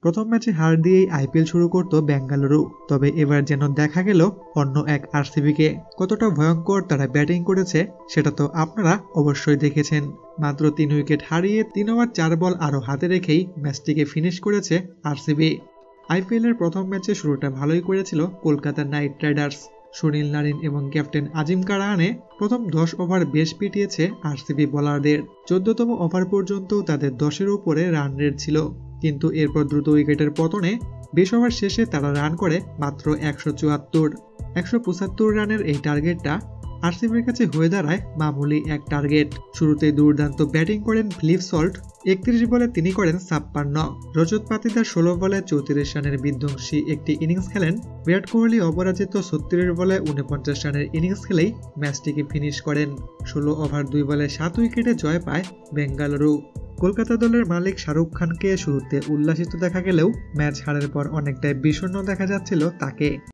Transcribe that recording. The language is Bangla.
প্রথম ম্যাচে হার দিয়েই আইপিএল শুরু করত বেঙ্গালুরু, তবে এবার যেন দেখা গেল অন্য এক আরসিবিকে। কতটা ভয়ঙ্কর তারা ব্যাটিং করেছে সেটা তো আপনারা অবশ্যই দেখেছেন। মাত্র 3 উইকেট হারিয়ে 3 ওভার 4 বল আরও হাতে রেখেই ম্যাচটিকে ফিনিশ করেছে আরসিবি। আইপিএলের প্রথম ম্যাচে শুরুটা ভালোই করেছিল Kolkata night Riders. Sunil Narine এবং ক্যাপ্টেন আজিম কারাহানে প্রথম 10 ওভার বেশ পিটিয়েছে আরসিবি বোলারদের। 14তম ওভার পর্যন্ত তাদের 10-এর উপরে রান রেট ছিল, কিন্তু এরপর দ্রুত উইকেটের পতনে 20 ওভার শেষে তারা রান করে মাত্র 175 রানের এই টার্গেটটা আরসিবির কাছে হয়ে দাঁড়ায় মামুলি এক টার্গেট। শুরুতেই দুর্দান্ত ব্যাটিং করেন ফিলিপ সল্ট। 31 বলে তিনি করেন 56। রজত পাতিদার 16 বলে 34 রানের বিধ্বংসী একটি ইনিংস খেলেন। বিরাট কোহলি অপরাজিত 36 বলে 49 রানের ইনিংস খেলেই ম্যাচটিকে ফিনিশ করেন। 16 ওভার 2 বলে 7 উইকেটে জয় পায় বেঙ্গালুরু। কলকাতা দলের মালিক শাহরুখ খানকে শুরুতে উল্লাসিত দেখা গেলেও ম্যাচ হারের পর অনেকটাই বিষণ্ণ দেখা যাচ্ছিল তাকে।